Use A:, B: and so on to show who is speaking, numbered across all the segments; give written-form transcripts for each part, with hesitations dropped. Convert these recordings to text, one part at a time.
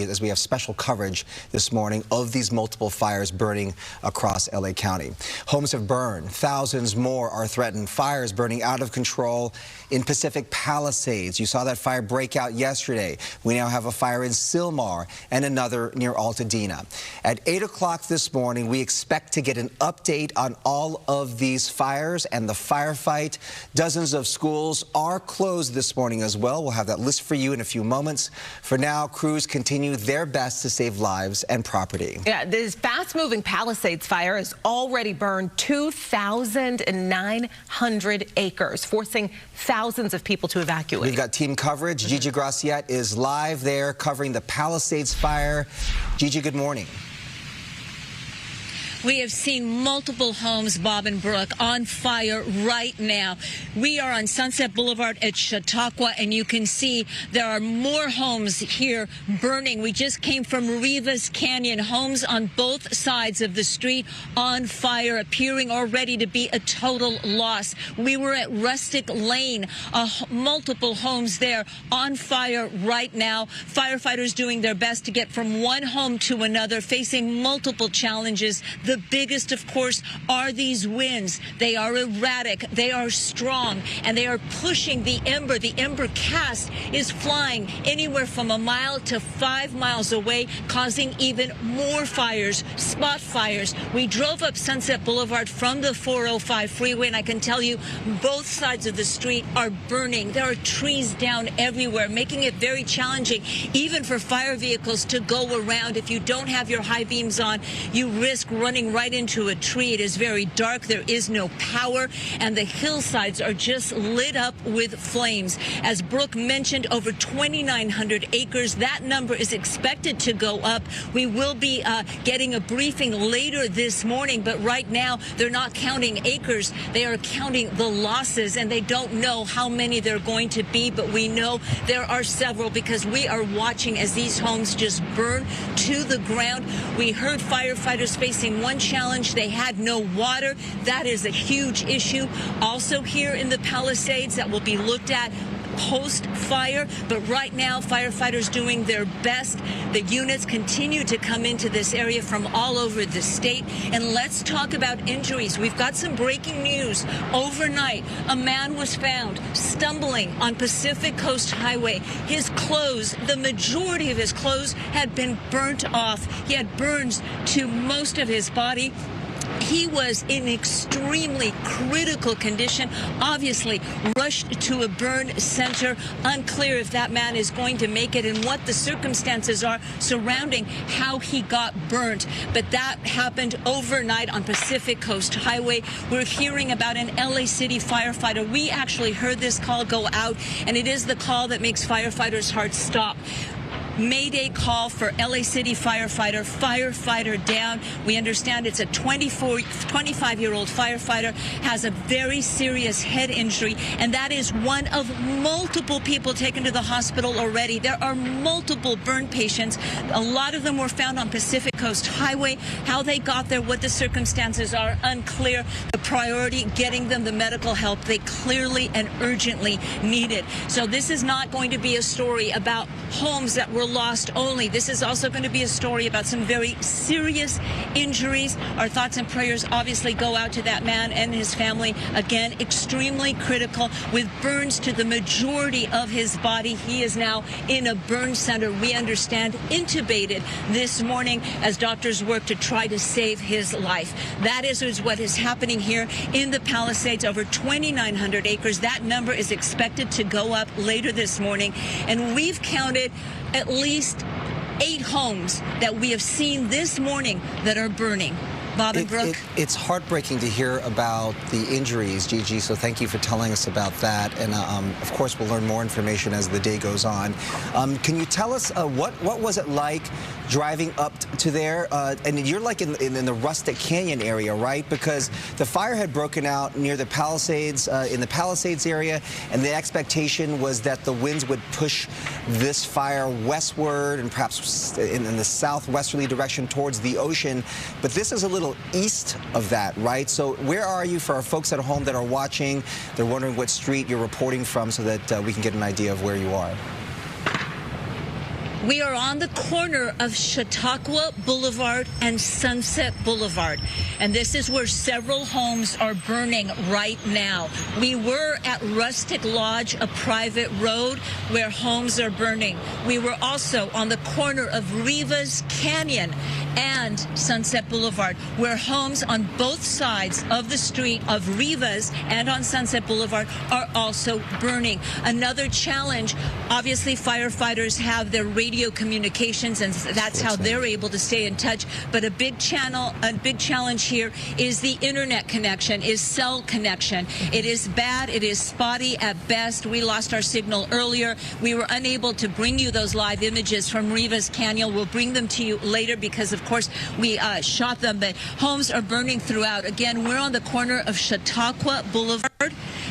A: as we have special coverage this morning of these multiple fires burning across LA County. Homes have burned. Thousands more are threatened. Fires burning out of control in Pacific Palisades. You saw that fire break out yesterday. We now have a fire in Sylmar and another near Altadena. At 8 o'clock this morning, we expect to get an update on all of these fires and the firefight. Dozens of schools are closed this morning as well. We'll have that list for you in a few moments. For now, crews continue their best to save lives and property.
B: Yeah, this fast-moving Palisades fire has already burned 2,900 acres, forcing thousands of people to evacuate.
A: We've got team coverage. Gigi Graciette is live there covering the Palisades fire. Gigi, good morning.
C: We have seen multiple homes, Bob and Brooke, on fire right now. We are on Sunset Boulevard at Chautauqua, and you can see there are more homes here burning. We just came from Rivas Canyon. Homes on both sides of the street on fire, appearing already to be a total loss. We were at Rustic Lane, multiple homes there on fire right now. Firefighters doing their best to get from one home to another, facing multiple challenges. The biggest, of course, are these winds. They are erratic, they are strong, and they are pushing the ember. The ember cast is flying anywhere from a mile to 5 miles away, causing even more fires, spot fires. We drove up Sunset Boulevard from the 405 freeway, and I can tell you both sides of the street are burning. There are trees down everywhere, making it very challenging, even for fire vehicles to go around. If you don't have your high beams on, you risk running right into a tree. It is very dark. There is no power, and the hillsides are just lit up with flames. As Brooke mentioned, over 2,900 acres. That number is expected to go up. We will be getting a briefing later this morning, but right now they're not counting acres. They are counting the losses, and they don't know how many they're going to be, but we know there are several because we are watching as these homes just burn to the ground. We heard firefighters facing one challenge. They had no water. That is a huge issue. Also here in the Palisades that will be looked at post-fire, but right now firefighters doing their best. The units continue to come into this area from all over the state. And let's talk about injuries. We've got some breaking news. Overnight, a man was found stumbling on Pacific Coast Highway. His clothes, the majority of his clothes, had been burnt off. He had burns to most of his body. He was in extremely critical condition, obviously rushed to a burn center. Unclear if that man is going to make it and what the circumstances are surrounding how he got burnt. But that happened overnight on Pacific Coast Highway. We're hearing about an LA City firefighter. We actually heard this call go out, and it is the call that makes firefighters' hearts stop. Mayday call for LA City firefighter down. We understand it's a 25-year-old firefighter, has a very serious head injury, and that is one of multiple people taken to the hospital already. There are multiple burn patients. A lot of them were found on Pacific Coast Highway. How they got there, what the circumstances are, unclear. The priority, getting them the medical help they clearly and urgently needed. So this is not going to be a story about homes that were lost only. This is also going to be a story about some very serious injuries. Our thoughts and prayers obviously go out to that man and his family. Again, extremely critical with burns to the majority of his body. He is now in a burn center, we understand, intubated this morning as doctors work to try to save his life. That is what is happening here in the Palisades, over 2,900 acres. That number is expected to go up later this morning, and we've counted at least 8 homes that we have seen this morning that are burning. Bob and Brooke?
A: It's heartbreaking to hear about the injuries, Gigi, so thank you for telling us about that. And, of course, we'll learn more information as the day goes on. Can you tell us what was it like driving up to there? And you're like in the Rustic Canyon area, right? Because the fire had broken out near the Palisades, in the Palisades area, and the expectation was that the winds would push this fire westward and perhaps in the southwesterly direction towards the ocean. But this is a little east of that, right? So where are you for our folks at home that are watching? They're wondering what street you're reporting from so that we can get an idea of where you are.
C: We are on the corner of Chautauqua Boulevard and Sunset Boulevard, and this is where several homes are burning right now. We were at Rustic Lodge, a private road where homes are burning. We were also on the corner of Rivas Canyon and Sunset Boulevard, where homes on both sides of the street of Rivas and on Sunset Boulevard are also burning. Another challenge, obviously firefighters have their radio communications, and that's how they're able to stay in touch. But a big challenge here is the internet connection, is cell connection. It is bad. It is spotty at best. We lost our signal earlier. We were unable to bring you those live images from Rivas Canyon. We'll bring them to you later because, of course, we shot them. But homes are burning throughout. Again, we're on the corner of Chautauqua Boulevard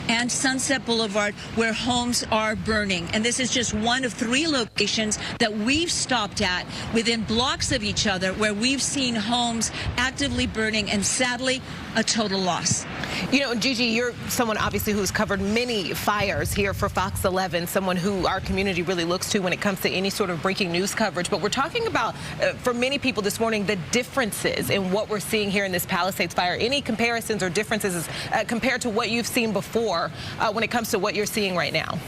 C: and Sunset Boulevard where homes are burning. And this is just one of 3 locations that we've stopped at within blocks of each other where we've seen homes actively burning, and sadly, a total loss.
B: You know, Gigi, you're someone obviously who's covered many fires here for Fox 11, someone who our community really looks to when it comes to any sort of breaking news coverage. But we're talking about, for many people this morning, the differences in what we're seeing here in this Palisades fire. Any comparisons or differences compared to what you've seen before when it comes to what you're seeing right now?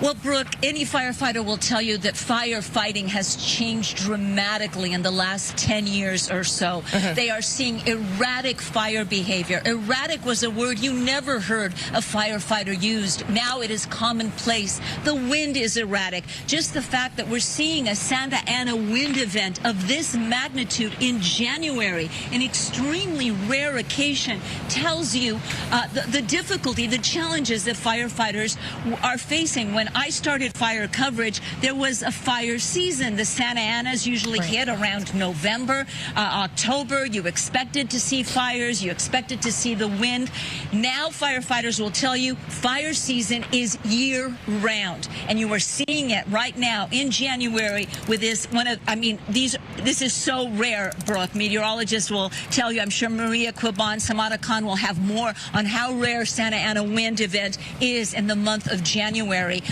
C: Well, Brooke, any firefighter will tell you that firefighting has changed dramatically in the last 10 years or so. They are seeing erratic fire behavior. Erratic was a word you never heard a firefighter used. Now it is commonplace. The wind is erratic. Just the fact that we're seeing a Santa Ana wind event of this magnitude in January, an extremely rare occasion, tells you the difficulty, the challenges that firefighters are facing. When I started fire coverage, there was a fire season. The Santa Anas usually hit around November, October. You expected to see fires. You expected to see the wind. Now firefighters will tell you fire season is year-round, and you are seeing it right now in January with this this is so rare, Brooke. Meteorologists will tell you. I'm sure Maria Quiban, Samara Khan will have more on how rare Santa Ana wind event is in the month of January.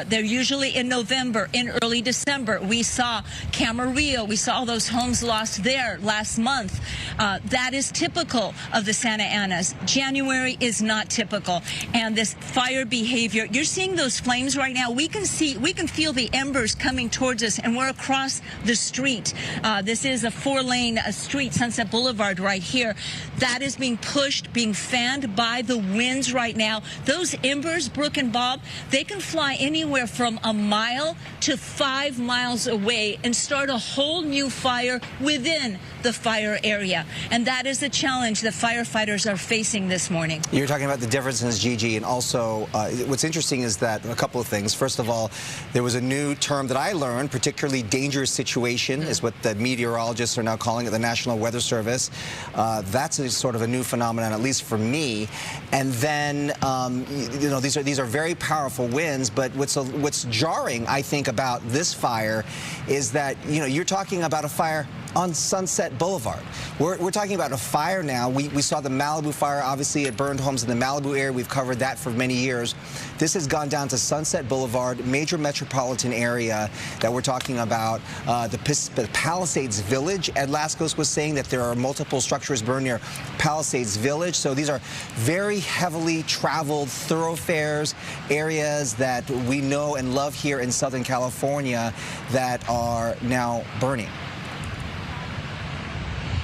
C: They're usually in November, in early December. We saw Camarillo. We saw all those homes lost there last month. That is typical of the Santa Anas. January is not typical. And this fire behavior, you're seeing those flames right now. We can feel the embers coming towards us, and we're across the street. This is a 4-lane street, Sunset Boulevard right here. That is being pushed, being fanned by the winds right now. Those embers, Brooke and Bob, they can fly anywhere from a mile to 5 miles away and start a whole new fire within the fire area. And that is the challenge that firefighters are facing this morning.
A: You're talking about the differences, Gigi, and also what's interesting is that a couple of things. First of all, there was a new term that I learned, particularly dangerous situation is what the meteorologists are now calling it, the National Weather Service. That's a sort of a new phenomenon, at least for me. And then, you know, these are very powerful winds, but what's jarring, I think, about this fire is that, you know, you're talking about a fire on Sunset Boulevard. We're talking about a fire now. We saw the Malibu fire. Obviously, it burned homes in the Malibu area. We've covered that for many years. This has gone down to Sunset Boulevard, major metropolitan area that we're talking about. The Palisades Village. Ed Laskos was saying that there are multiple structures burned near Palisades Village. So these are very heavily traveled thoroughfares, areas that we know and love here in Southern California that are now burning.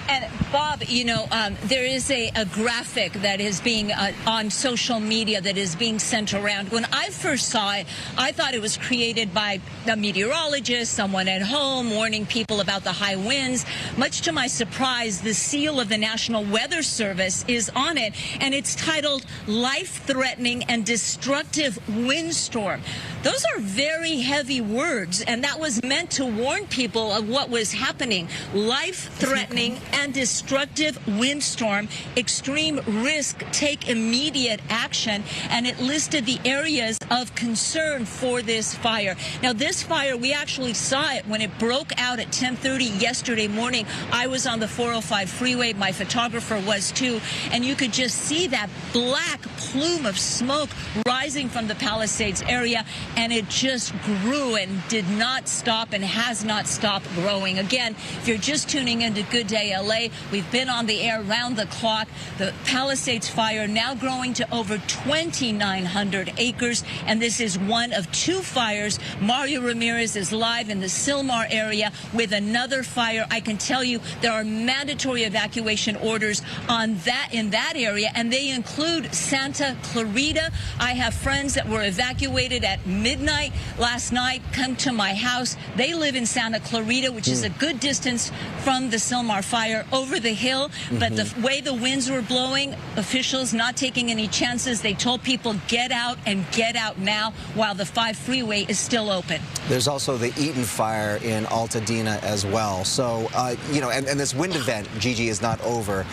C: And Bob, you know, there is a graphic that is being on social media that is being sent around. When I first saw it, I thought it was created by a meteorologist, someone at home warning people about the high winds. Much to my surprise, the seal of the National Weather Service is on it, and it's titled Life-Threatening and Destructive Windstorm. Those are very heavy words, and that was meant to warn people of what was happening. Life-threatening and destructive windstorm, extreme risk, take immediate action, and it listed the areas of concern for this fire. Now, this fire, we actually saw it when it broke out at 10:30 yesterday morning. I was on the 405 freeway. My photographer was too, and you could just see that black plume of smoke rising from the Palisades area. and it just grew and did not stop and has not stopped growing. Again, if you're just tuning into Good Day LA, we've been on the air round the clock. The Palisades Fire now growing to over 2,900 acres, and this is one of two fires. Mario Ramirez is live in the Sylmar area with another fire. I can tell you there are mandatory evacuation orders on that in that area, and they include Santa Clarita. I have friends that were evacuated at midnight last night come to my house. They live in Santa Clarita, which is a good distance from the Sylmar fire over the hill. But the way the winds were blowing, officials not taking any chances. They told people get out and get out now while the 5 freeway is still open.
A: There's also the Eaton fire in Altadena as well. So, you know, and this wind event, Gigi, is not over.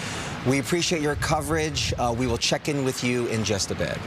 A: We appreciate your coverage. We will check in with you in just a bit.